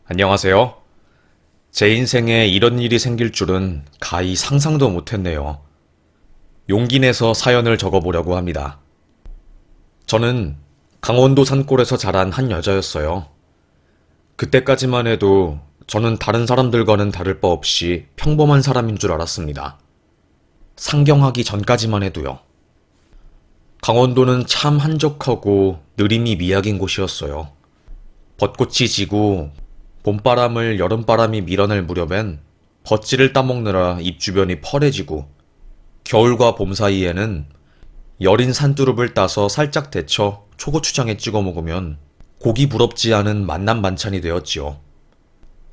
안녕하세요. 제 인생에 이런 일이 생길 줄은 가히 상상도 못했네요. 용기 내서 사연을 적어보려고 합니다. 저는 강원도 산골에서 자란 한 여자였어요. 그때까지만 해도 저는 다른 사람들과는 다를 바 없이 평범한 사람인 줄 알았습니다. 상경하기 전까지만 해도요. 강원도는 참 한적하고 느림이 미약인 곳이었어요. 벚꽃이 지고 봄바람을 여름바람이 밀어낼 무렵엔 버찌를 따먹느라 입 주변이 펄해지고 겨울과 봄 사이에는 여린 산두릅을 따서 살짝 데쳐 초고추장에 찍어 먹으면 고기 부럽지 않은 만난 반찬이 되었지요.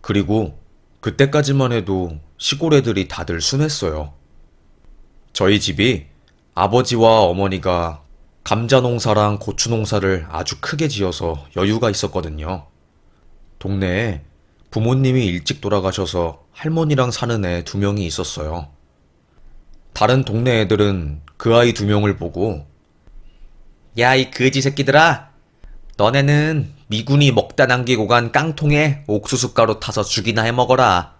그리고 그때까지만 해도 시골 애들이 다들 순했어요. 저희 집이 아버지와 어머니가 감자 농사랑 고추 농사를 아주 크게 지어서 여유가 있었거든요. 동네에 부모님이 일찍 돌아가셔서 할머니랑 사는 애 두 명이 있었어요. 다른 동네 애들은 그 아이 두 명을 보고 야, 이 거지 새끼들아! 너네는 미군이 먹다 남기고 간 깡통에 옥수수 가루 타서 죽이나 해먹어라.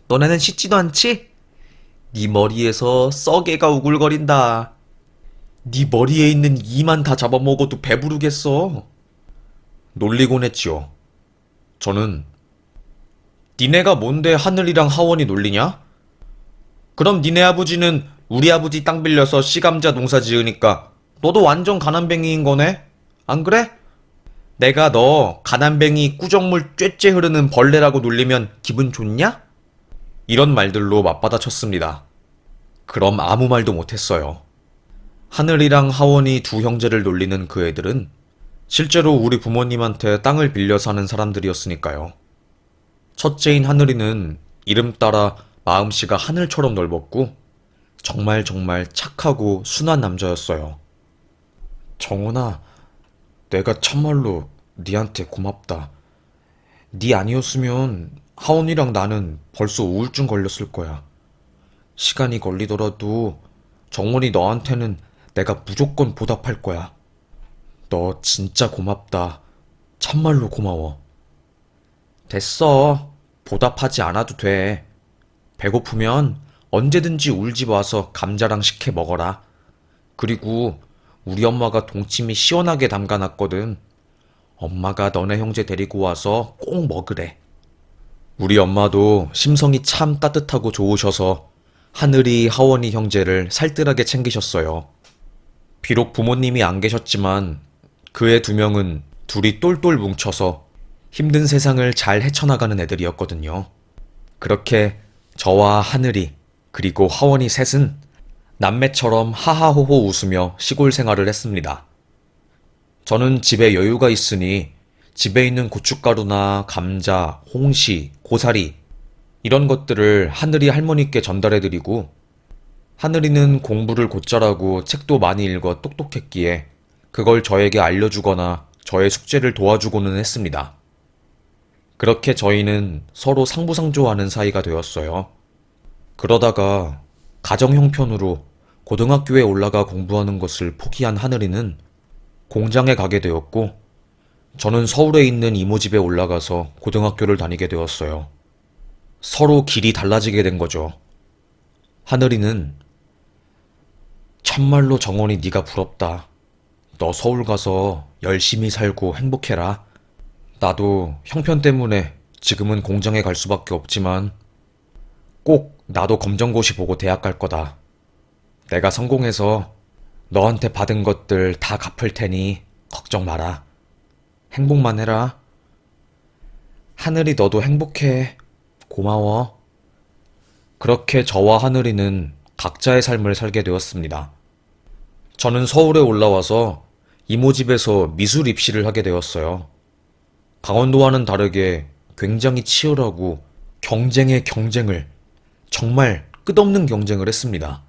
너네는 씻지도 않지? 네 머리에서 썩애가 우글거린다. 네 머리에 있는 이만 다 잡아먹어도 배부르겠어. 놀리곤 했지요. 저는 니네가 뭔데 하늘이랑 하원이 놀리냐? 그럼 니네 아버지는 우리 아버지 땅 빌려서 씨감자 농사 지으니까 너도 완전 가난뱅이인 거네? 안 그래? 내가 너 가난뱅이 꾸정물 쬐쬐 흐르는 벌레라고 놀리면 기분 좋냐? 이런 말들로 맞받아쳤습니다. 그럼 아무 말도 못했어요. 하늘이랑 하원이 두 형제를 놀리는 그 애들은 실제로 우리 부모님한테 땅을 빌려 사는 사람들이었으니까요. 첫째인 하늘이는 이름 따라 마음씨가 하늘처럼 넓었고 정말 착하고 순한 남자였어요. 정원아, 내가 참말로 니한테 고맙다. 니 아니었으면 하원이랑 나는 벌써 우울증 걸렸을 거야. 시간이 걸리더라도 정원이 너한테는 내가 무조건 보답할 거야. 너 진짜 고맙다. 참말로 고마워. 됐어. 보답하지 않아도 돼. 배고프면 언제든지 우리 집 와서 감자랑 식혜 먹어라. 그리고 우리 엄마가 동치미 시원하게 담가놨거든. 엄마가 너네 형제 데리고 와서 꼭 먹으래. 우리 엄마도 심성이 참 따뜻하고 좋으셔서 하늘이 하원이 형제를 살뜰하게 챙기셨어요. 비록 부모님이 안 계셨지만 그의 두 명은 둘이 똘똘 뭉쳐서 힘든 세상을 잘 헤쳐나가는 애들이었거든요. 그렇게 저와 하늘이 그리고 하원이 셋은 남매처럼 하하호호 웃으며 시골 생활을 했습니다. 저는 집에 여유가 있으니 집에 있는 고춧가루나 감자, 홍시, 고사리 이런 것들을 하늘이 할머니께 전달해드리고 하늘이는 공부를 곧잘하고 책도 많이 읽어 똑똑했기에 그걸 저에게 알려주거나 저의 숙제를 도와주고는 했습니다. 그렇게 저희는 서로 상부상조하는 사이가 되었어요. 그러다가 가정 형편으로 고등학교에 올라가 공부하는 것을 포기한 하늘이는 공장에 가게 되었고 저는 서울에 있는 이모 집에 올라가서 고등학교를 다니게 되었어요. 서로 길이 달라지게 된 거죠. 하늘이는 참말로 정원이 네가 부럽다. 너 서울 가서 열심히 살고 행복해라. 나도 형편 때문에 지금은 공장에 갈 수밖에 없지만 꼭 나도 검정고시 보고 대학 갈 거다. 내가 성공해서 너한테 받은 것들 다 갚을 테니 걱정 마라. 행복만 해라. 하늘이 너도 행복해. 고마워. 그렇게 저와 하늘이는 각자의 삶을 살게 되었습니다. 저는 서울에 올라와서 이모 집에서 미술 입시를 하게 되었어요. 강원도와는 다르게 굉장히 치열하고 경쟁의 경쟁을 정말 끝없는 경쟁을 했습니다.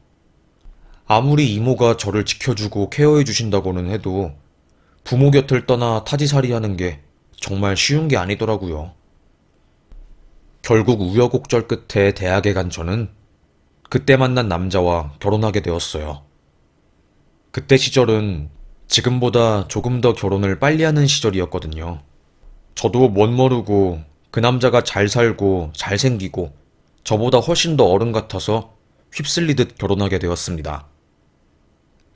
아무리 이모가 저를 지켜주고 케어해 주신다고는 해도 부모 곁을 떠나 타지살이 하는 게 정말 쉬운 게 아니더라고요. 결국 우여곡절 끝에 대학에 간 저는 그때 만난 남자와 결혼하게 되었어요. 그때 시절은 지금보다 조금 더 결혼을 빨리 하는 시절이었거든요. 저도 멋 모르고 그 남자가 잘 살고 잘생기고 저보다 훨씬 더 어른 같아서 휩쓸리듯 결혼하게 되었습니다.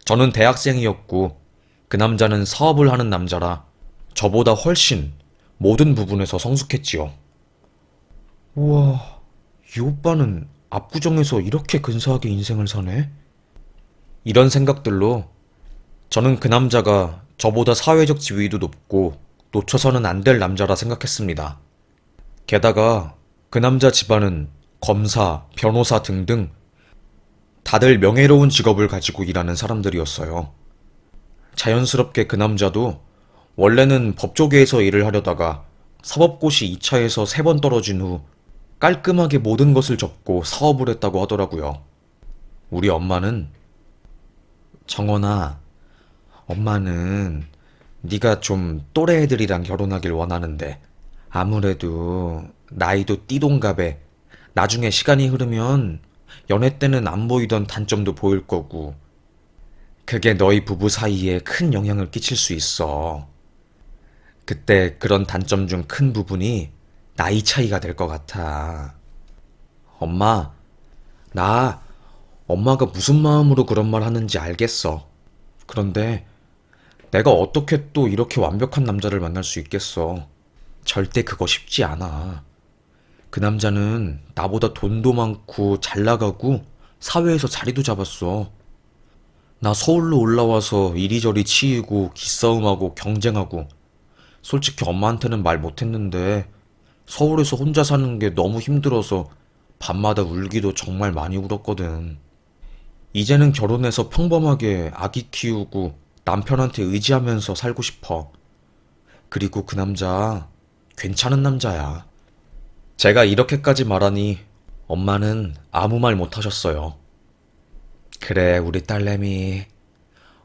저는 대학생이었고 그 남자는 사업을 하는 남자라 저보다 훨씬 모든 부분에서 성숙했지요. 우와, 이 오빠는 압구정에서 이렇게 근사하게 인생을 사네? 이런 생각들로 저는 그 남자가 저보다 사회적 지위도 높고 놓쳐서는 안 될 남자라 생각했습니다. 게다가 그 남자 집안은 검사, 변호사 등등 다들 명예로운 직업을 가지고 일하는 사람들이었어요. 자연스럽게 그 남자도 원래는 법조계에서 일을 하려다가 사법고시 2차에서 3번 떨어진 후 깔끔하게 모든 것을 접고 사업을 했다고 하더라고요. 우리 엄마는 정원아, 엄마는 네가 좀 또래 애들이랑 결혼하길 원하는데 아무래도 나이도 띠동갑에 나중에 시간이 흐르면 연애 때는 안 보이던 단점도 보일 거고 그게 너희 부부 사이에 큰 영향을 끼칠 수 있어. 그때 그런 단점 중 큰 부분이 나이 차이가 될 것 같아. 엄마, 나 엄마가 무슨 마음으로 그런 말 하는지 알겠어. 그런데 내가 어떻게 또 이렇게 완벽한 남자를 만날 수 있겠어. 절대 그거 쉽지 않아. 그 남자는 나보다 돈도 많고 잘 나가고 사회에서 자리도 잡았어. 나 서울로 올라와서 이리저리 치이고 기싸움하고 경쟁하고 솔직히 엄마한테는 말 못했는데 서울에서 혼자 사는 게 너무 힘들어서 밤마다 울기도 정말 많이 울었거든. 이제는 결혼해서 평범하게 아기 키우고 남편한테 의지하면서 살고 싶어. 그리고 그 남자 괜찮은 남자야. 제가 이렇게까지 말하니 엄마는 아무 말 못하셨어요. 그래, 우리 딸내미.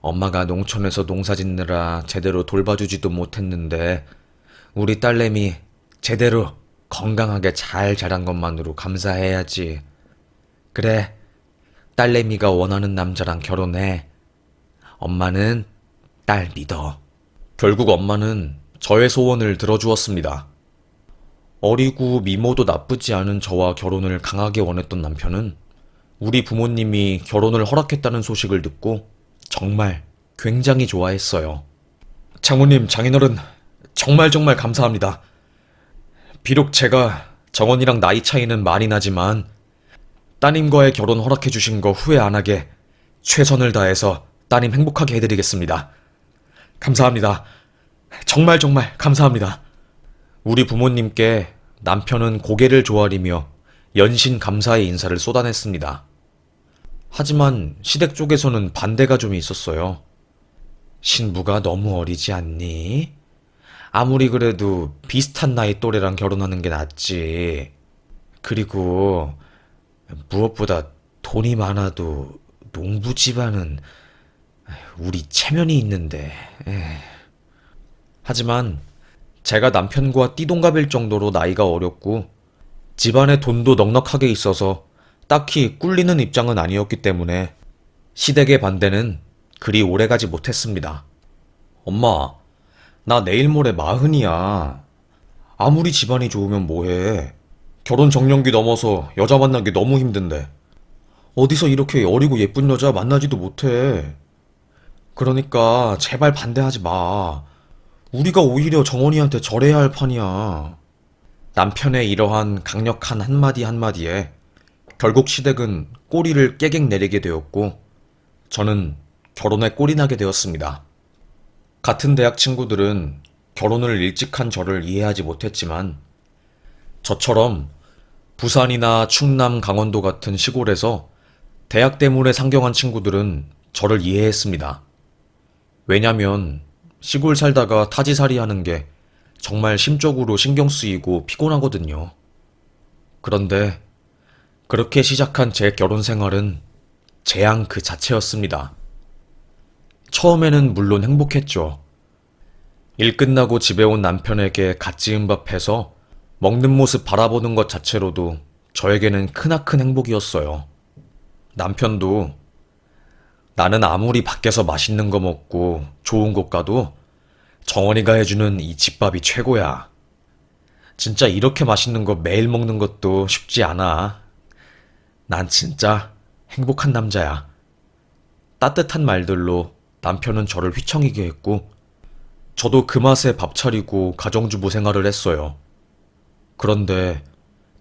엄마가 농촌에서 농사 짓느라 제대로 돌봐주지도 못했는데 우리 딸내미 제대로 건강하게 잘 자란 것만으로 감사해야지. 그래, 딸내미가 원하는 남자랑 결혼해. 엄마는 딸 믿어. 결국 엄마는 저의 소원을 들어주었습니다. 어리고 미모도 나쁘지 않은 저와 결혼을 강하게 원했던 남편은 우리 부모님이 결혼을 허락했다는 소식을 듣고 정말 굉장히 좋아했어요. 장모님, 장인어른, 정말 정말 감사합니다. 비록 제가 정원이랑 나이 차이는 많이 나지만 따님과의 결혼 허락해 주신 거 후회 안 하게 최선을 다해서 따님 행복하게 해드리겠습니다. 감사합니다. 정말 정말 감사합니다. 우리 부모님께 남편은 고개를 조아리며 연신 감사의 인사를 쏟아냈습니다. 하지만 시댁 쪽에서는 반대가 좀 있었어요. 신부가 너무 어리지 않니? 아무리 그래도 비슷한 나이 또래랑 결혼하는 게 낫지. 그리고 무엇보다 돈이 많아도 농부 집안은 우리 체면이 있는데. 하지만 제가 남편과 띠동갑일 정도로 나이가 어렸고 집안에 돈도 넉넉하게 있어서 딱히 꿀리는 입장은 아니었기 때문에 시댁의 반대는 그리 오래가지 못했습니다. 엄마, 나 내일 모레 40이야. 아무리 집안이 좋으면 뭐해. 결혼 정년기 넘어서 여자 만나기 너무 힘든데. 어디서 이렇게 어리고 예쁜 여자 만나지도 못해. 그러니까 제발 반대하지 마. 우리가 오히려 정원이한테 절해야 할 판이야. 남편의 이러한 강력한 한마디 한마디에 결국 시댁은 꼬리를 깨갱 내리게 되었고 저는 결혼에 꼴이 나게 되었습니다. 같은 대학 친구들은 결혼을 일찍 한 저를 이해하지 못했지만 저처럼 부산이나 충남, 강원도 같은 시골에서 대학 때문에 상경한 친구들은 저를 이해했습니다. 왜냐면 시골 살다가 타지살이 하는 게 정말 심적으로 신경 쓰이고 피곤하거든요. 그런데 그렇게 시작한 제 결혼 생활은 재앙 그 자체였습니다. 처음에는 물론 행복했죠. 일 끝나고 집에 온 남편에게 갓 지은 밥 해서 먹는 모습 바라보는 것 자체로도 저에게는 크나큰 행복이었어요. 남편도 나는 아무리 밖에서 맛있는 거 먹고 좋은 곳 가도 정원이가 해주는 이 집밥이 최고야. 진짜 이렇게 맛있는 거 매일 먹는 것도 쉽지 않아. 난 진짜 행복한 남자야. 따뜻한 말들로 남편은 저를 휘청이게 했고, 저도 그 맛에 밥 차리고 가정주부 생활을 했어요. 그런데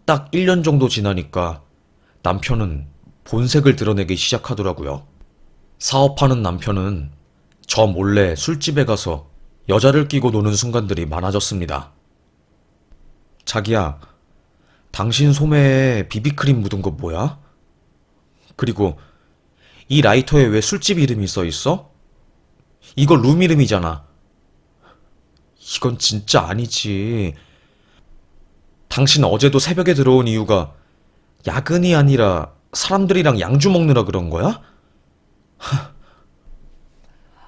딱 1년 정도 지나니까 남편은 본색을 드러내기 시작하더라고요. 사업하는 남편은 저 몰래 술집에 가서 여자를 끼고 노는 순간들이 많아졌습니다. 자기야, 당신 소매에 비비크림 묻은 거 뭐야? 그리고 이 라이터에 왜 술집 이름이 써 있어? 이거 룸 이름이잖아. 이건 진짜 아니지. 당신 어제도 새벽에 들어온 이유가 야근이 아니라 사람들이랑 양주 먹느라 그런 거야?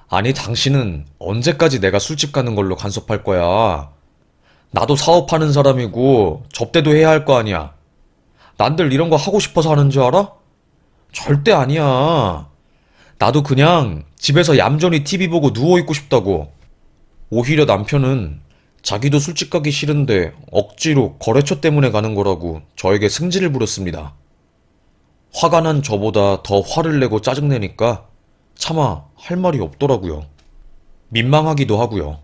아니, 당신은 언제까지 내가 술집 가는 걸로 간섭할 거야? 나도 사업하는 사람이고 접대도 해야 할 거 아니야. 난들 이런 거 하고 싶어서 하는 줄 알아? 절대 아니야. 나도 그냥 집에서 얌전히 TV 보고 누워있고 싶다고. 오히려 남편은 자기도 술집 가기 싫은데 억지로 거래처 때문에 가는 거라고 저에게 승질을 부렸습니다. 화가 난 저보다 더 화를 내고 짜증내니까 차마 할 말이 없더라고요. 민망하기도 하고요.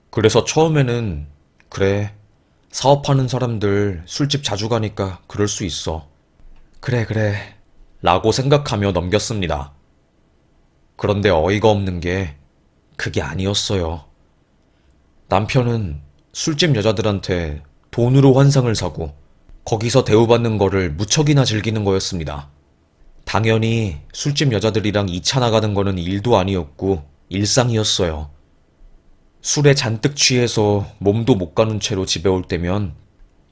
그래서 처음에는 그래, 사업하는 사람들 술집 자주 가니까 그럴 수 있어. 그래, 그래. 라고 생각하며 넘겼습니다. 그런데 어이가 없는 게 그게 아니었어요. 남편은 술집 여자들한테 돈으로 환상을 사고 거기서 대우받는 거를 무척이나 즐기는 거였습니다. 당연히 술집 여자들이랑 2차 나가는 거는 일도 아니었고 일상이었어요. 술에 잔뜩 취해서 몸도 못 가는 채로 집에 올 때면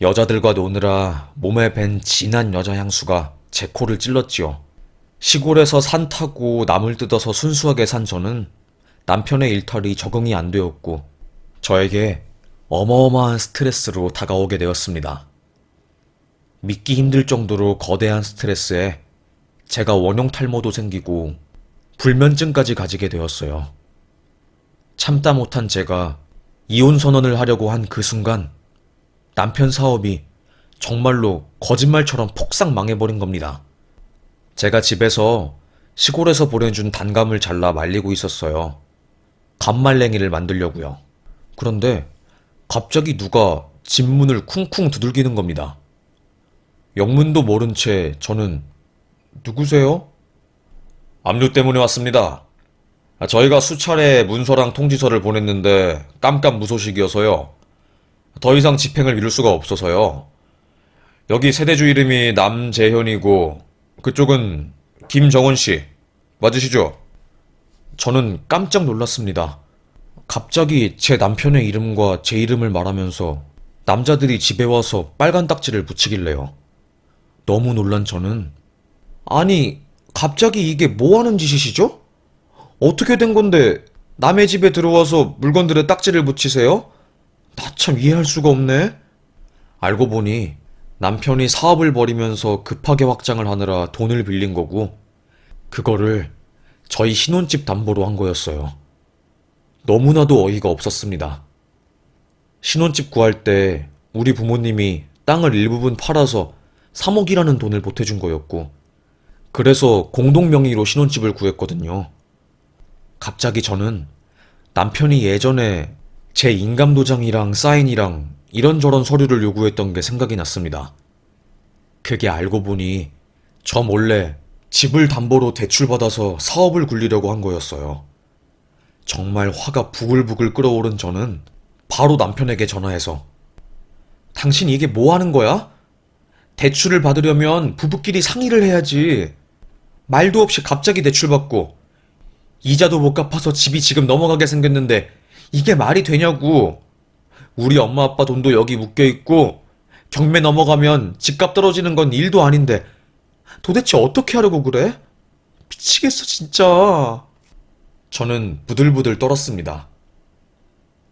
여자들과 노느라 몸에 밴 진한 여자 향수가 제 코를 찔렀지요. 시골에서 산 타고 나물 뜯어서 순수하게 산 저는 남편의 일탈이 적응이 안 되었고 저에게 어마어마한 스트레스로 다가오게 되었습니다. 믿기 힘들 정도로 거대한 스트레스에 제가 원형 탈모도 생기고 불면증까지 가지게 되었어요. 참다 못한 제가 이혼 선언을 하려고 한 그 순간 남편 사업이 정말로 거짓말처럼 폭삭 망해버린 겁니다. 제가 집에서 시골에서 보내준 단감을 잘라 말리고 있었어요. 감말랭이를 만들려고요. 그런데 갑자기 누가 집 문을 쿵쿵 두들기는 겁니다. 영문도 모른 채 저는 누구세요? 압류 때문에 왔습니다. 저희가 수차례 문서랑 통지서를 보냈는데 깜깜무소식이어서요. 더 이상 집행을 미룰 수가 없어서요. 여기 세대주 이름이 남재현이고 그쪽은 김정은 씨 맞으시죠? 저는 깜짝 놀랐습니다. 갑자기 제 남편의 이름과 제 이름을 말하면서 남자들이 집에 와서 빨간 딱지를 붙이길래요. 너무 놀란 저는 아니, 갑자기 이게 뭐 하는 짓이시죠? 어떻게 된 건데 남의 집에 들어와서 물건들에 딱지를 붙이세요? 나 참 이해할 수가 없네. 알고 보니 남편이 사업을 벌이면서 급하게 확장을 하느라 돈을 빌린 거고 그거를 저희 신혼집 담보로 한 거였어요. 너무나도 어이가 없었습니다. 신혼집 구할 때 우리 부모님이 땅을 일부분 팔아서 3억이라는 돈을 보태준 거였고 그래서 공동 명의로 신혼집을 구했거든요. 갑자기 저는 남편이 예전에 제 인감도장이랑 사인이랑 이런저런 서류를 요구했던 게 생각이 났습니다. 그게 알고 보니 저 몰래 집을 담보로 대출받아서 사업을 굴리려고 한 거였어요. 정말 화가 부글부글 끓어오른 저는 바로 남편에게 전화해서 당신 이게 뭐 하는 거야? 대출을 받으려면 부부끼리 상의를 해야지. 말도 없이 갑자기 대출받고 이자도 못 갚아서 집이 지금 넘어가게 생겼는데 이게 말이 되냐고. 우리 엄마 아빠 돈도 여기 묶여있고 경매 넘어가면 집값 떨어지는 건 일도 아닌데 도대체 어떻게 하려고 그래? 미치겠어 진짜. 저는 부들부들 떨었습니다.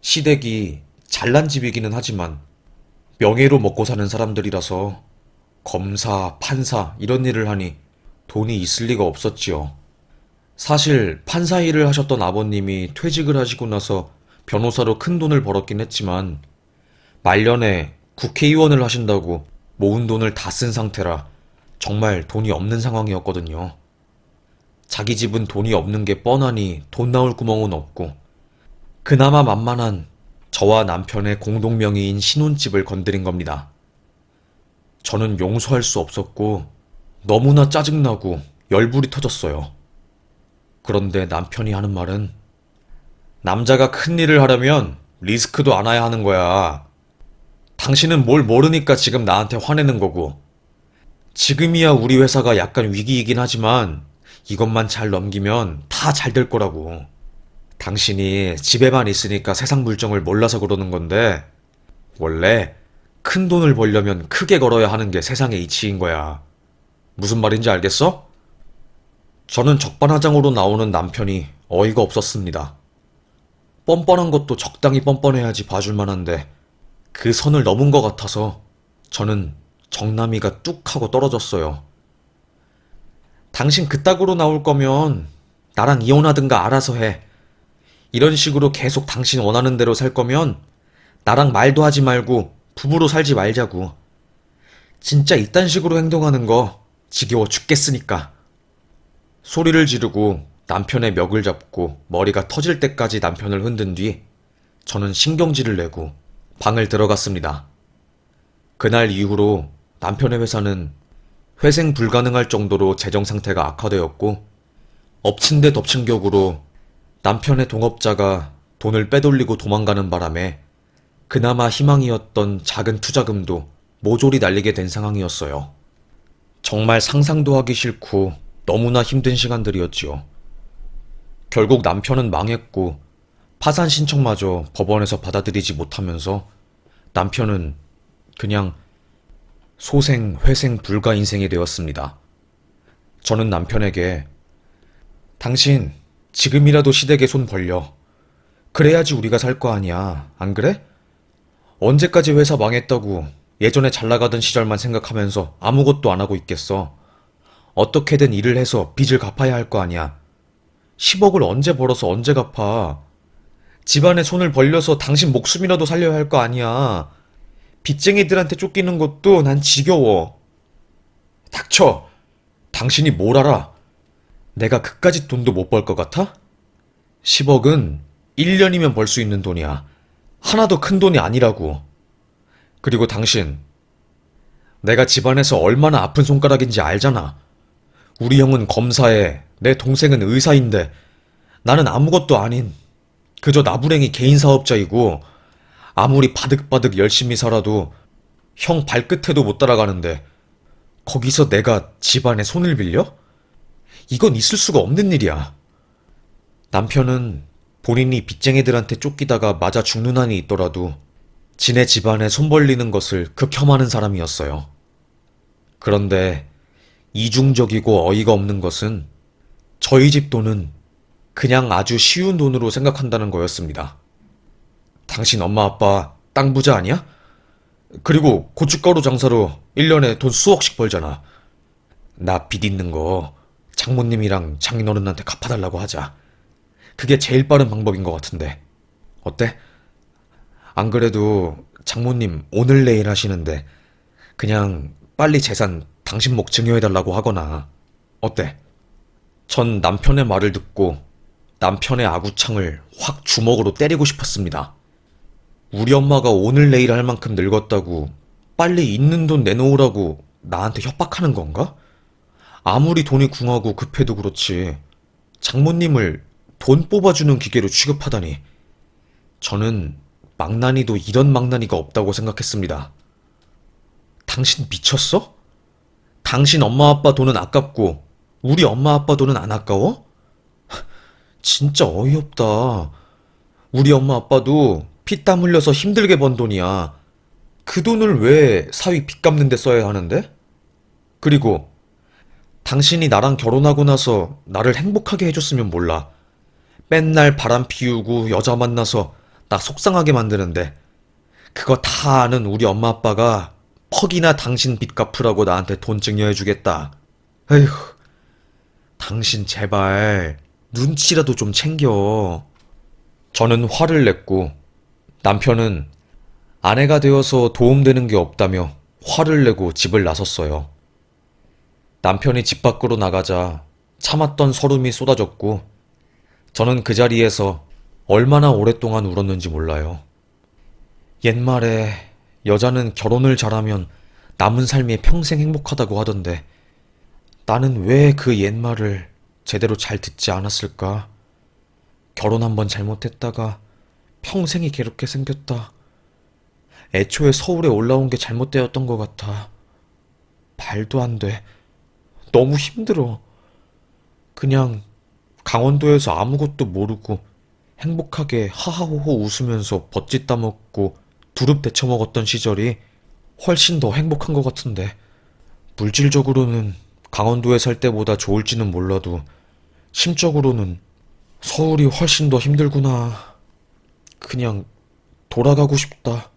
시댁이 잘난 집이기는 하지만 명예로 먹고 사는 사람들이라서 검사, 판사 이런 일을 하니 돈이 있을 리가 없었지요. 사실 판사 일을 하셨던 아버님이 퇴직을 하시고 나서 변호사로 큰 돈을 벌었긴 했지만 말년에 국회의원을 하신다고 모은 돈을 다 쓴 상태라 정말 돈이 없는 상황이었거든요. 자기 집은 돈이 없는 게 뻔하니 돈 나올 구멍은 없고, 그나마 만만한 저와 남편의 공동명의인 신혼집을 건드린 겁니다. 저는 용서할 수 없었고 너무나 짜증나고 열불이 터졌어요. 그런데 남편이 하는 말은, 남자가 큰 일을 하려면 리스크도 안아야 하는 거야. 당신은 뭘 모르니까 지금 나한테 화내는 거고, 지금이야 우리 회사가 약간 위기이긴 하지만 이것만 잘 넘기면 다 잘 될 거라고. 당신이 집에만 있으니까 세상 물정을 몰라서 그러는 건데, 원래 큰 돈을 벌려면 크게 걸어야 하는 게 세상의 이치인 거야. 무슨 말인지 알겠어? 저는 적반하장으로 나오는 남편이 어이가 없었습니다. 뻔뻔한 것도 적당히 뻔뻔해야지 봐줄 만한데 그 선을 넘은 것 같아서 저는 정남이가 뚝 하고 떨어졌어요. 당신 그따구로 나올 거면 나랑 이혼하든가 알아서 해. 이런 식으로 계속 당신 원하는 대로 살 거면 나랑 말도 하지 말고 부부로 살지 말자고. 진짜 이딴 식으로 행동하는 거 지겨워 죽겠으니까. 소리를 지르고 남편의 멱을 잡고 머리가 터질 때까지 남편을 흔든 뒤 저는 신경질을 내고 방을 들어갔습니다. 그날 이후로 남편의 회사는 회생 불가능할 정도로 재정 상태가 악화되었고, 엎친 데 덮친 격으로 남편의 동업자가 돈을 빼돌리고 도망가는 바람에 그나마 희망이었던 작은 투자금도 모조리 날리게 된 상황이었어요. 정말 상상도 하기 싫고 너무나 힘든 시간들이었지요. 결국 남편은 망했고 파산 신청마저 법원에서 받아들이지 못하면서 남편은 그냥 소생, 회생 불가 인생이 되었습니다. 저는 남편에게, 당신 지금이라도 시댁에 손 벌려. 그래야지 우리가 살 거 아니야. 안 그래? 언제까지 회사 망했다고 예전에 잘 나가던 시절만 생각하면서 아무것도 안 하고 있겠어. 어떻게든 일을 해서 빚을 갚아야 할 거 아니야. 10억을 언제 벌어서 언제 갚아. 집안에 손을 벌려서 당신 목숨이라도 살려야 할 거 아니야. 빚쟁이들한테 쫓기는 것도 난 지겨워. 닥쳐. 당신이 뭘 알아? 내가 그까짓 돈도 못 벌 것 같아? 10억은 1년이면 벌 수 있는 돈이야. 하나도 큰 돈이 아니라고. 그리고 당신, 내가 집안에서 얼마나 아픈 손가락인지 알잖아. 우리 형은 검사에, 내 동생은 의사인데 나는 아무것도 아닌 그저 나부랭이 개인 사업자이고, 아무리 바득바득 열심히 살아도 형 발끝에도 못 따라가는데 거기서 내가 집안에 손을 빌려? 이건 있을 수가 없는 일이야. 남편은 본인이 빚쟁이들한테 쫓기다가 맞아 죽는 한이 있더라도 지네 집안에 손 벌리는 것을 극혐하는 사람이었어요. 그런데 이중적이고 어이가 없는 것은 저희 집 돈은 그냥 아주 쉬운 돈으로 생각한다는 거였습니다. 당신 엄마 아빠 땅 부자 아니야? 그리고 고춧가루 장사로 1년에 돈 수억씩 벌잖아. 나 빚 있는 거 장모님이랑 장인어른한테 갚아달라고 하자. 그게 제일 빠른 방법인 것 같은데. 어때? 안 그래도 장모님 오늘 내일 하시는데 그냥 빨리 재산 당신 목 증여해달라고 하거나. 어때? 전 남편의 말을 듣고 남편의 아구창을 확 주먹으로 때리고 싶었습니다. 우리 엄마가 오늘 내일 할 만큼 늙었다고 빨리 있는 돈 내놓으라고 나한테 협박하는 건가? 아무리 돈이 궁하고 급해도 그렇지 장모님을 돈 뽑아주는 기계로 취급하다니. 저는 망나니도 이런 망나니가 없다고 생각했습니다. 당신 미쳤어? 당신 엄마 아빠 돈은 아깝고 우리 엄마 아빠 돈은 안 아까워? 진짜 어이없다. 우리 엄마 아빠도 피땀 흘려서 힘들게 번 돈이야. 그 돈을 왜 사위 빚 갚는 데 써야 하는데? 그리고 당신이 나랑 결혼하고 나서 나를 행복하게 해줬으면 몰라. 맨날 바람 피우고 여자 만나서 나 속상하게 만드는데 그거 다 아는 우리 엄마 아빠가 퍽이나 당신 빚 갚으라고 나한테 돈 증여해주겠다. 에휴, 당신 제발 눈치라도 좀 챙겨. 저는 화를 냈고 남편은 아내가 되어서 도움되는 게 없다며 화를 내고 집을 나섰어요. 남편이 집 밖으로 나가자 참았던 서름이 쏟아졌고 저는 그 자리에서 얼마나 오랫동안 울었는지 몰라요. 옛말에 여자는 결혼을 잘하면 남은 삶이 평생 행복하다고 하던데 나는 왜 그 옛말을 제대로 잘 듣지 않았을까? 결혼 한번 잘못했다가 평생이 괴롭게 생겼다. 애초에 서울에 올라온 게 잘못되었던 것 같아. 말도 안 돼. 너무 힘들어. 그냥 강원도에서 아무것도 모르고 행복하게 하하호호 웃으면서 버짓 따먹고 두릅 데쳐 먹었던 시절이 훨씬 더 행복한 것 같은데. 물질적으로는 강원도에 살 때보다 좋을지는 몰라도 심적으로는 서울이 훨씬 더 힘들구나. 그냥 돌아가고 싶다.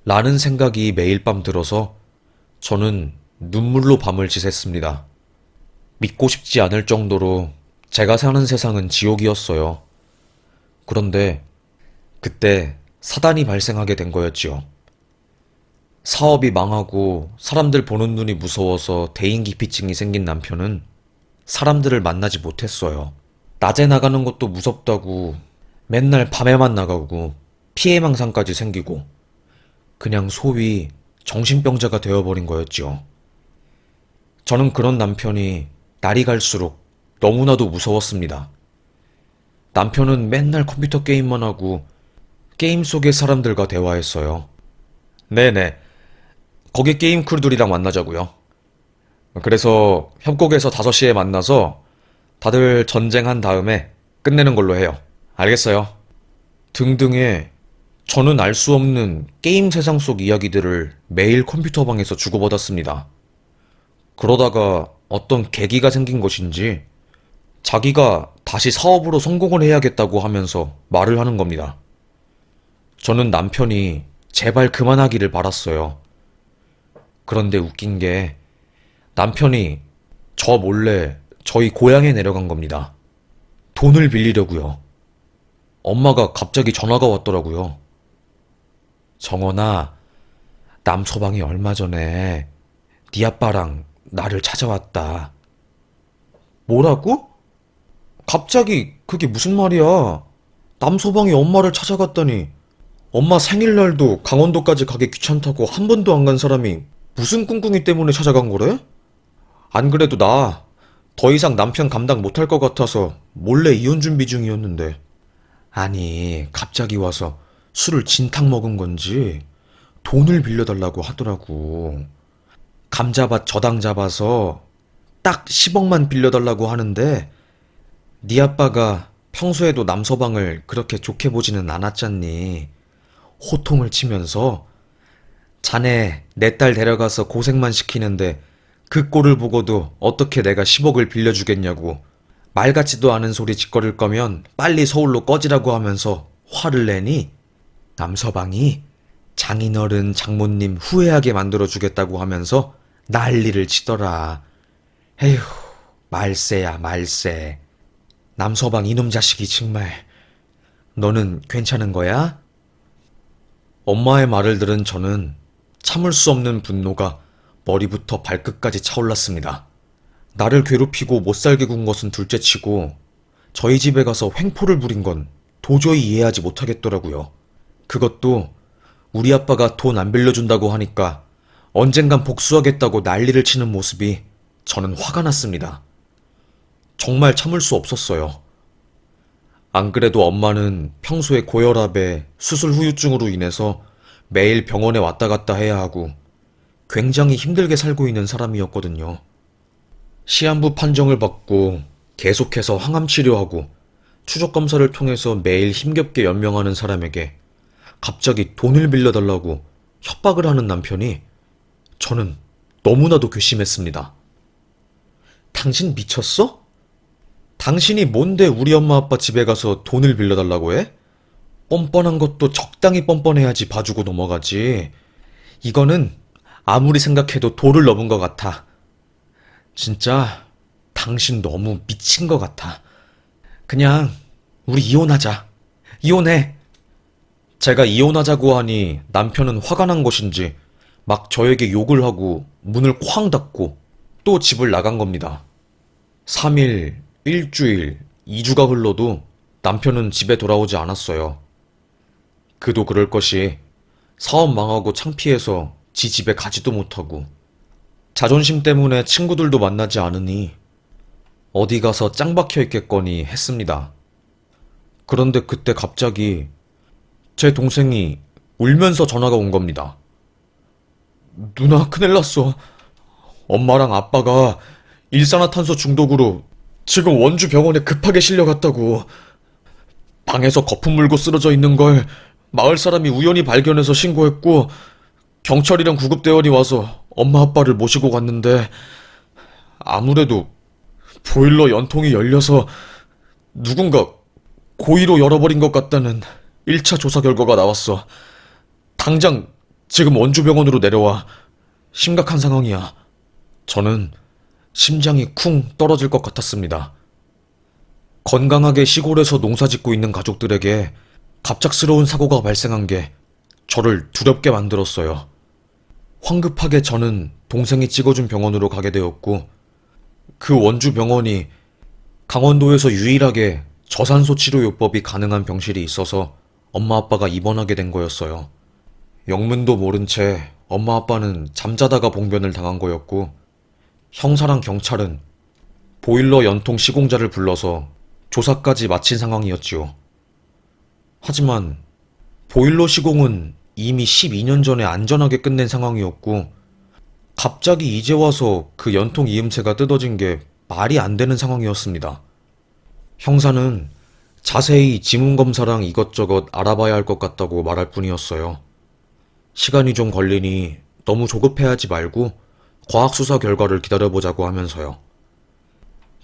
라는 생각이 매일 밤 들어서 저는 눈물로 밤을 지샜습니다. 믿고 싶지 않을 정도로 제가 사는 세상은 지옥이었어요. 그런데 그때 사단이 발생하게 된 거였지요. 사업이 망하고 사람들 보는 눈이 무서워서 대인기피증이 생긴 남편은 사람들을 만나지 못했어요. 낮에 나가는 것도 무섭다고 맨날 밤에만 나가고 피해망상까지 생기고 그냥 소위 정신병자가 되어버린 거였지요. 저는 그런 남편이 날이 갈수록 너무나도 무서웠습니다. 남편은 맨날 컴퓨터 게임만 하고 게임 속의 사람들과 대화했어요. 네네. 거기 게임 크루들이랑 만나자고요. 그래서 협곡에서 5시에 만나서 다들 전쟁한 다음에 끝내는 걸로 해요. 알겠어요. 등등의 저는 알 수 없는 게임 세상 속 이야기들을 매일 컴퓨터방에서 주고받았습니다. 그러다가 어떤 계기가 생긴 것인지 자기가 다시 사업으로 성공을 해야겠다고 하면서 말을 하는 겁니다. 저는 남편이 제발 그만하기를 바랐어요. 그런데 웃긴 게 남편이 저 몰래 저희 고향에 내려간 겁니다. 돈을 빌리려고요. 엄마가 갑자기 전화가 왔더라고요. 정원아, 남서방이 얼마 전에 네 아빠랑 나를 찾아왔다. 뭐라고? 갑자기 그게 무슨 말이야? 남서방이 엄마를 찾아갔다니. 엄마 생일날도 강원도까지 가기 귀찮다고 한 번도 안 간 사람이 무슨 꿍꿍이 때문에 찾아간 거래? 안 그래도 나 더 이상 남편 감당 못할 것 같아서 몰래 이혼 준비 중이었는데. 아니, 갑자기 와서 술을 진탕 먹은 건지 돈을 빌려달라고 하더라고. 감자밭 저당 잡아서 딱 10억만 빌려달라고 하는데 네 아빠가 평소에도 남서방을 그렇게 좋게 보지는 않았잖니. 호통을 치면서 자네 내 딸 데려가서 고생만 시키는데 그 꼴을 보고도 어떻게 내가 10억을 빌려주겠냐고 말 같지도 않은 소리 짓거릴 거면 빨리 서울로 꺼지라고 하면서 화를 내니 남서방이 장인어른 장모님 후회하게 만들어주겠다고 하면서 난리를 치더라. 에휴, 말세야 말세. 남서방 이놈 자식이 정말. 너는 괜찮은 거야? 엄마의 말을 들은 저는 참을 수 없는 분노가 머리부터 발끝까지 차올랐습니다. 나를 괴롭히고 못살게 군 것은 둘째치고 저희 집에 가서 횡포를 부린 건 도저히 이해하지 못하겠더라고요. 그것도 우리 아빠가 돈 안 빌려준다고 하니까 언젠간 복수하겠다고 난리를 치는 모습이 저는 화가 났습니다. 정말 참을 수 없었어요. 안 그래도 엄마는 평소에 고혈압에 수술 후유증으로 인해서 매일 병원에 왔다 갔다 해야 하고 굉장히 힘들게 살고 있는 사람이었거든요. 시한부 판정을 받고 계속해서 항암 치료하고 추적 검사를 통해서 매일 힘겹게 연명하는 사람에게 갑자기 돈을 빌려달라고 협박을 하는 남편이 저는 너무나도 괘씸했습니다. 당신 미쳤어? 당신이 뭔데 우리 엄마 아빠 집에 가서 돈을 빌려달라고 해? 뻔뻔한 것도 적당히 뻔뻔해야지 봐주고 넘어가지. 이거는 아무리 생각해도 도를 넘은 것 같아. 진짜 당신 너무 미친 것 같아. 그냥 우리 이혼하자. 이혼해. 제가 이혼하자고 하니 남편은 화가 난 것인지 막 저에게 욕을 하고 문을 쾅 닫고 또 집을 나간 겁니다. 3일, 일주일, 2주가 흘러도 남편은 집에 돌아오지 않았어요. 그도 그럴 것이 사업 망하고 창피해서 지 집에 가지도 못하고 자존심 때문에 친구들도 만나지 않으니 어디 가서 짱 박혀 있겠거니 했습니다. 그런데 그때 갑자기 제 동생이 울면서 전화가 온 겁니다. 누나, 큰일 났어. 엄마랑 아빠가 일산화탄소 중독으로 지금 원주 병원에 급하게 실려갔다고. 방에서 거품 물고 쓰러져 있는 걸 마을 사람이 우연히 발견해서 신고했고, 경찰이랑 구급대원이 와서 엄마 아빠를 모시고 갔는데 아무래도 보일러 연통이 열려서 누군가 고의로 열어버린 것 같다는 1차 조사 결과가 나왔어. 당장 지금 원주병원으로 내려와. 심각한 상황이야. 저는 심장이 쿵 떨어질 것 같았습니다. 건강하게 시골에서 농사 짓고 있는 가족들에게 갑작스러운 사고가 발생한 게 저를 두렵게 만들었어요. 황급하게 저는 동생이 찍어준 병원으로 가게 되었고, 그 원주 병원이 강원도에서 유일하게 저산소 치료요법이 가능한 병실이 있어서 엄마 아빠가 입원하게 된 거였어요. 영문도 모른 채 엄마 아빠는 잠자다가 봉변을 당한 거였고, 형사랑 경찰은 보일러 연통 시공자를 불러서 조사까지 마친 상황이었지요. 하지만 보일러 시공은 이미 12년 전에 안전하게 끝낸 상황이었고, 갑자기 이제 와서 그 연통 이음새가 뜯어진 게 말이 안 되는 상황이었습니다. 형사는 자세히 지문검사랑 이것저것 알아봐야 할 것 같다고 말할 뿐이었어요. 시간이 좀 걸리니 너무 조급해하지 말고 과학수사 결과를 기다려보자고 하면서요.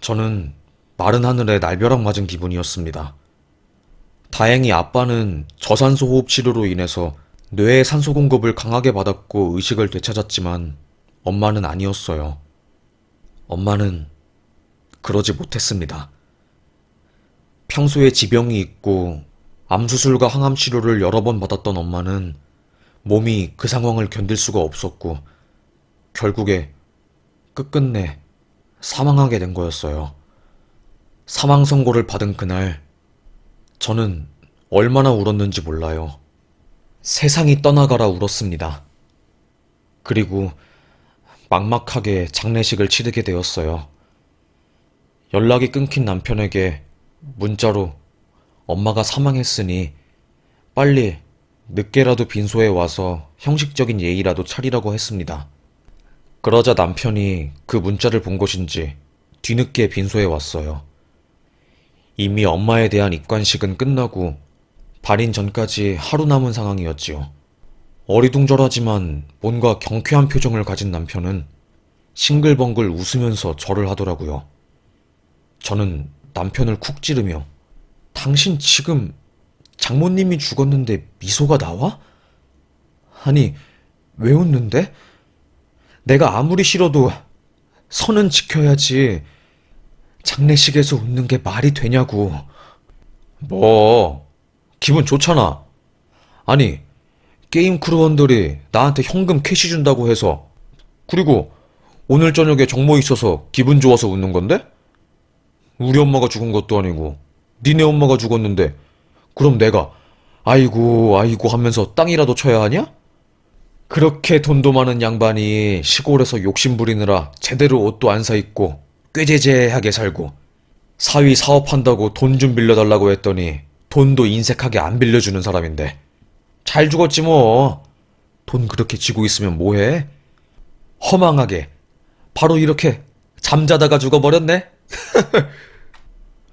저는 마른 하늘에 날벼락 맞은 기분이었습니다. 다행히 아빠는 저산소 호흡 치료로 인해서 뇌의 산소 공급을 강하게 받았고 의식을 되찾았지만 엄마는 아니었어요. 엄마는 그러지 못했습니다. 평소에 지병이 있고 암수술과 항암 치료를 여러 번 받았던 엄마는 몸이 그 상황을 견딜 수가 없었고 결국에 끝끝내 사망하게 된 거였어요. 사망 선고를 받은 그날 저는 얼마나 울었는지 몰라요. 세상이 떠나가라 울었습니다. 그리고 막막하게 장례식을 치르게 되었어요. 연락이 끊긴 남편에게 문자로 엄마가 사망했으니 빨리 늦게라도 빈소에 와서 형식적인 예의라도 차리라고 했습니다. 그러자 남편이 그 문자를 본 것인지 뒤늦게 빈소에 왔어요. 이미 엄마에 대한 입관식은 끝나고 발인 전까지 하루 남은 상황이었지요. 어리둥절하지만 뭔가 경쾌한 표정을 가진 남편은 싱글벙글 웃으면서 절을 하더라고요. 저는 남편을 쿡 찌르며 당신 지금 장모님이 죽었는데 미소가 나와? 아니, 왜 웃는데? 내가 아무리 싫어도 선은 지켜야지. 장례식에서 웃는 게 말이 되냐고. 뭐, 기분 좋잖아. 아니, 게임 크루원들이 나한테 현금 캐시 준다고 해서, 그리고 오늘 저녁에 정모 있어서 기분 좋아서 웃는 건데? 우리 엄마가 죽은 것도 아니고 니네 엄마가 죽었는데 그럼 내가 아이고 아이고 하면서 땅이라도 쳐야 하냐? 그렇게 돈도 많은 양반이 시골에서 욕심 부리느라 제대로 옷도 안 사 입고 꾀재재하게 살고 사위 사업한다고 돈 좀 빌려달라고 했더니 돈도 인색하게 안 빌려주는 사람인데 잘 죽었지 뭐. 돈 그렇게 쥐고 있으면 뭐해? 허망하게 바로 이렇게 잠자다가 죽어버렸네?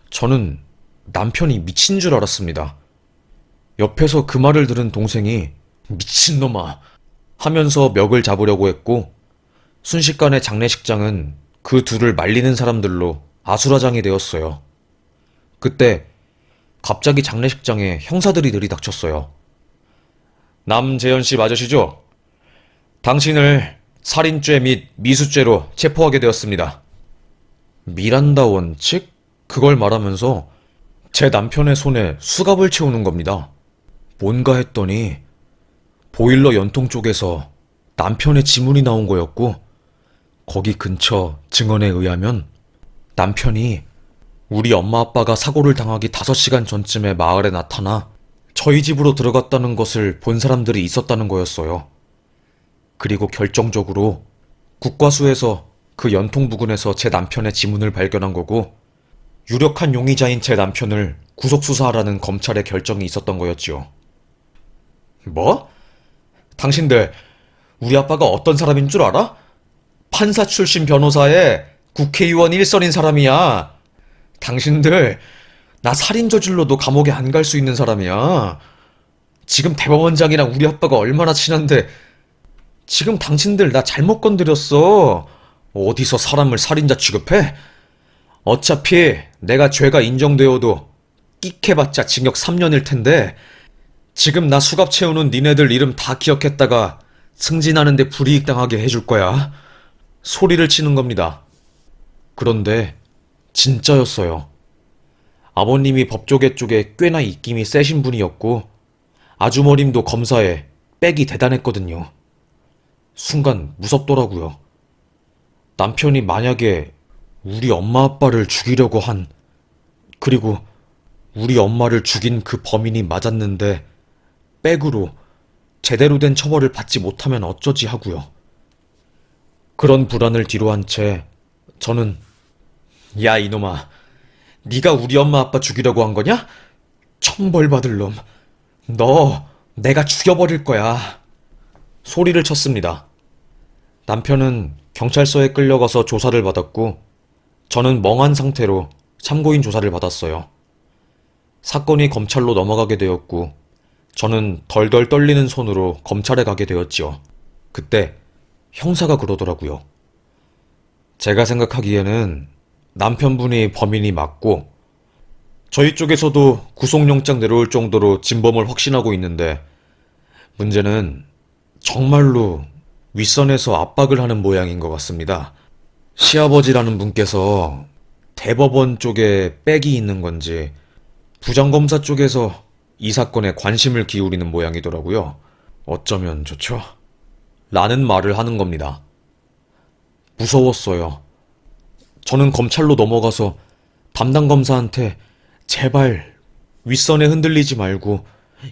저는 남편이 미친 줄 알았습니다. 옆에서 그 말을 들은 동생이 미친놈아 하면서 멱을 잡으려고 했고 순식간에 장례식장은 그 둘을 말리는 사람들로 아수라장이 되었어요. 그때 갑자기 장례식장에 형사들이 들이닥쳤어요. 남재현씨 맞으시죠? 당신을 살인죄 및 미수죄로 체포하게 되었습니다. 미란다 원칙? 그걸 말하면서 제 남편의 손에 수갑을 채우는 겁니다. 뭔가 했더니 보일러 연통 쪽에서 남편의 지문이 나온 거였고, 거기 근처 증언에 의하면 남편이 우리 엄마 아빠가 사고를 당하기 5시간 전쯤에 마을에 나타나 저희 집으로 들어갔다는 것을 본 사람들이 있었다는 거였어요. 그리고 결정적으로 국과수에서 그 연통 부근에서 제 남편의 지문을 발견한 거고, 유력한 용의자인 제 남편을 구속수사하라는 검찰의 결정이 있었던 거였지요. 뭐? 당신들 우리 아빠가 어떤 사람인 줄 알아? 판사 출신 변호사에 국회의원 일선인 사람이야. 당신들 나 살인 저질러도 감옥에 안 갈 수 있는 사람이야. 지금 대법원장이랑 우리 아빠가 얼마나 친한데 지금 당신들 나 잘못 건드렸어. 어디서 사람을 살인자 취급해? 어차피 내가 죄가 인정되어도 끽해봤자 징역 3년일 텐데 지금 나 수갑 채우는 니네들 이름 다 기억했다가 승진하는데 불이익 당하게 해줄 거야. 소리를 치는 겁니다. 그런데 진짜였어요. 아버님이 법조계 쪽에 꽤나 입김이 세신 분이었고 아주머님도 검사에 빽이 대단했거든요. 순간 무섭더라고요. 남편이 만약에 우리 엄마 아빠를 죽이려고 그리고 우리 엄마를 죽인 그 범인이 맞았는데 백으로 제대로 된 처벌을 받지 못하면 어쩌지 하고요. 그런 불안을 뒤로한 채 저는 야 이놈아, 네가 우리 엄마 아빠 죽이려고 한 거냐? 천벌 받을 놈. 너 내가 죽여버릴 거야. 소리를 쳤습니다. 남편은 경찰서에 끌려가서 조사를 받았고 저는 멍한 상태로 참고인 조사를 받았어요. 사건이 검찰로 넘어가게 되었고 저는 덜덜 떨리는 손으로 검찰에 가게 되었지요. 그때 형사가 그러더라고요. 제가 생각하기에는 남편분이 범인이 맞고 저희 쪽에서도 구속영장 내려올 정도로 진범을 확신하고 있는데 문제는 정말로 윗선에서 압박을 하는 모양인 것 같습니다. 시아버지라는 분께서 대법원 쪽에 빽이 있는 건지 부장검사 쪽에서 이 사건에 관심을 기울이는 모양이더라고요. 어쩌면 좋죠? 라는 말을 하는 겁니다. 무서웠어요. 저는 검찰로 넘어가서 담당 검사한테 제발 윗선에 흔들리지 말고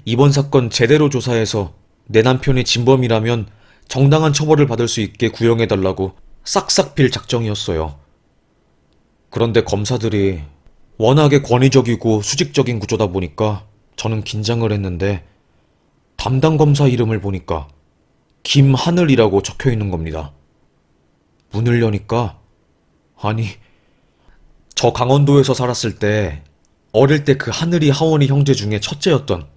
이번 사건 제대로 조사해서 내 남편이 진범이라면 정당한 처벌을 받을 수 있게 구형해달라고 싹싹 빌 작정이었어요. 그런데 검사들이 워낙에 권위적이고 수직적인 구조다 보니까 저는 긴장을 했는데 담당 검사 이름을 보니까 김하늘이라고 적혀 있는 겁니다. 문을 여니까 아니, 저 강원도에서 살았을 때 어릴 때 그 하늘이 하원이 형제 중에 첫째였던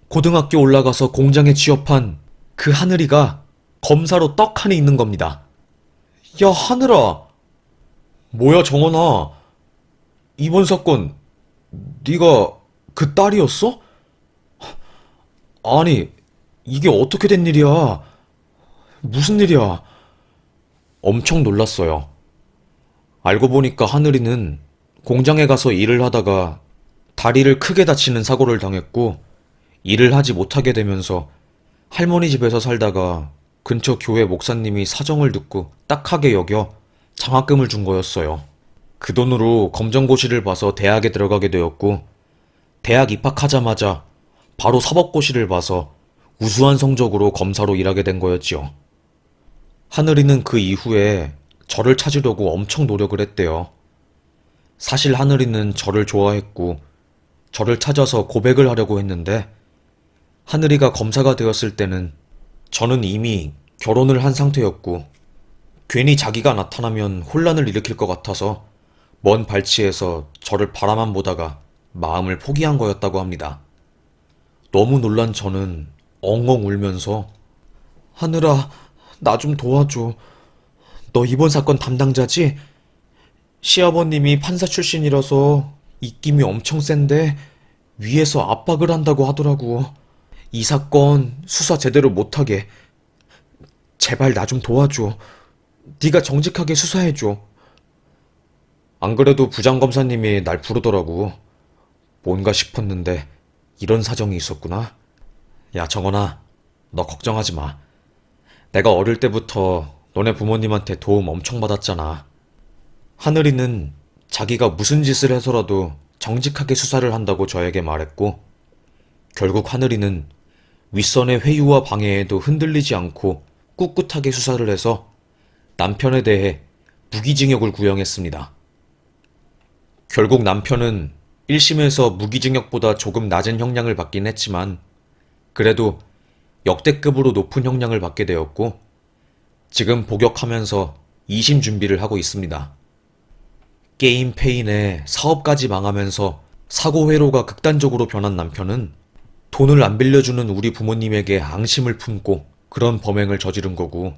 고등학교 올라가서 공장에 취업한 그 하늘이가 검사로 떡하니 있는 겁니다. 야 하늘아, 뭐야 정원아, 이번 사건 네가 그 딸이었어? 아니 이게 어떻게 된 일이야? 무슨 일이야? 엄청 놀랐어요. 알고 보니까 하늘이는 공장에 가서 일을 하다가 다리를 크게 다치는 사고를 당했고 일을 하지 못하게 되면서 할머니 집에서 살다가 근처 교회 목사님이 사정을 듣고 딱하게 여겨 장학금을 준 거였어요. 그 돈으로 검정고시를 봐서 대학에 들어가게 되었고 대학 입학하자마자 바로 사법고시를 봐서 우수한 성적으로 검사로 일하게 된 거였지요. 하늘이는 그 이후에 저를 찾으려고 엄청 노력을 했대요. 사실 하늘이는 저를 좋아했고 저를 찾아서 고백을 하려고 했는데 하늘이가 검사가 되었을 때는 저는 이미 결혼을 한 상태였고 괜히 자기가 나타나면 혼란을 일으킬 것 같아서 먼 발치에서 저를 바라만 보다가 마음을 포기한 거였다고 합니다. 너무 놀란 저는 엉엉 울면서 하늘아, 나 좀 도와줘. 너 이번 사건 담당자지? 시아버님이 판사 출신이라서 입김이 엄청 센데 위에서 압박을 한다고 하더라고. 이 사건 수사 제대로 못하게. 제발 나 좀 도와줘. 네가 정직하게 수사해줘. 안 그래도 부장검사님이 날 부르더라고. 뭔가 싶었는데 이런 사정이 있었구나. 야, 정원아, 너 걱정하지 마. 내가 어릴 때부터 너네 부모님한테 도움 엄청 받았잖아. 하늘이는 자기가 무슨 짓을 해서라도 정직하게 수사를 한다고 저에게 말했고, 결국 하늘이는 윗선의 회유와 방해에도 흔들리지 않고 꿋꿋하게 수사를 해서 남편에 대해 무기징역을 구형했습니다. 결국 남편은 1심에서 무기징역보다 조금 낮은 형량을 받긴 했지만, 그래도 역대급으로 높은 형량을 받게 되었고, 지금 복역하면서 2심 준비를 하고 있습니다. 게임 페인에 사업까지 망하면서 사고 회로가 극단적으로 변한 남편은 돈을 안 빌려주는 우리 부모님에게 앙심을 품고 그런 범행을 저지른 거고,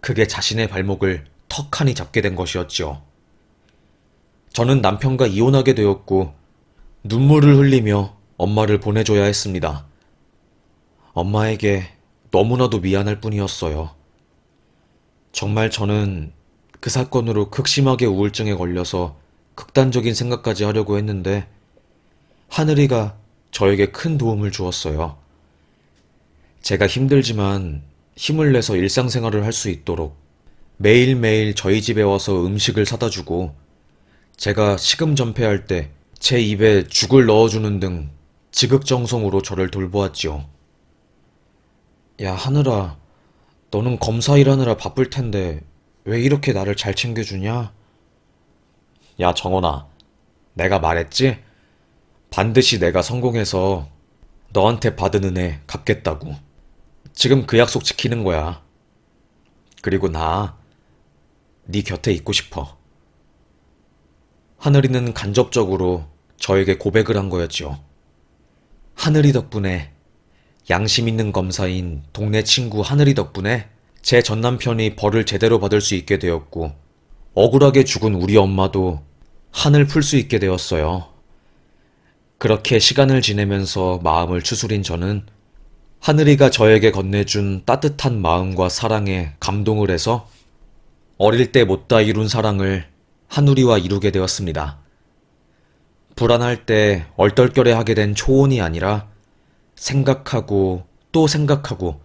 그게 자신의 발목을 턱하니 잡게 된 것이었지요. 저는 남편과 이혼하게 되었고, 눈물을 흘리며 엄마를 보내줘야 했습니다. 엄마에게 너무나도 미안할 뿐이었어요. 정말 저는 그 사건으로 극심하게 우울증에 걸려서 극단적인 생각까지 하려고 했는데, 하늘이가 저에게 큰 도움을 주었어요. 제가 힘들지만 힘을 내서 일상생활을 할 수 있도록 매일매일 저희 집에 와서 음식을 사다 주고, 제가 식음전폐할 때 제 입에 죽을 넣어주는 등 지극정성으로 저를 돌보았지요. 야, 하늘아, 너는 검사 일하느라 바쁠 텐데 왜 이렇게 나를 잘 챙겨주냐? 야, 정원아, 내가 말했지? 반드시 내가 성공해서 너한테 받은 은혜 갚겠다고. 지금 그 약속 지키는 거야. 그리고 네 곁에 있고 싶어. 하늘이는 간접적으로 저에게 고백을 한 거였지요. 하늘이 덕분에, 양심 있는 검사인 동네 친구 하늘이 덕분에 제 전남편이 벌을 제대로 받을 수 있게 되었고, 억울하게 죽은 우리 엄마도 한을 풀 수 있게 되었어요. 그렇게 시간을 지내면서 마음을 추스린 저는 하늘이가 저에게 건네준 따뜻한 마음과 사랑에 감동을 해서 어릴 때 못다 이룬 사랑을 하누리와 이루게 되었습니다. 불안할 때 얼떨결에 하게 된 초혼이 아니라 생각하고 또 생각하고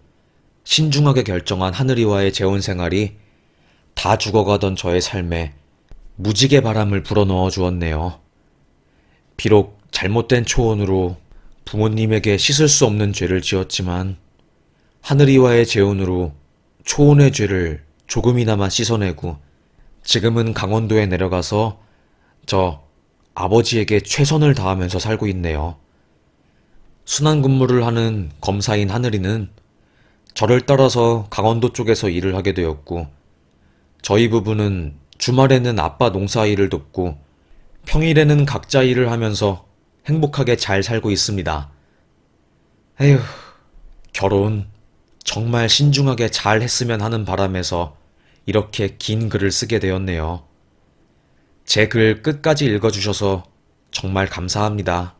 신중하게 결정한 하늘이와의 재혼 생활이 다 죽어가던 저의 삶에 무지개 바람을 불어넣어 주었네요. 비록 잘못된 초혼으로 부모님에게 씻을 수 없는 죄를 지었지만, 하늘이와의 재혼으로 초혼의 죄를 조금이나마 씻어내고 지금은 강원도에 내려가서 저 아버지에게 최선을 다하면서 살고 있네요. 순환 근무를 하는 검사인 하늘이는 저를 따라서 강원도 쪽에서 일을 하게 되었고, 저희 부부는 주말에는 아빠 농사 일을 돕고 평일에는 각자 일을 하면서 행복하게 잘 살고 있습니다. 에휴, 결혼 정말 신중하게 잘 했으면 하는 바람에서 이렇게 긴 글을 쓰게 되었네요. 제 글 끝까지 읽어주셔서 정말 감사합니다.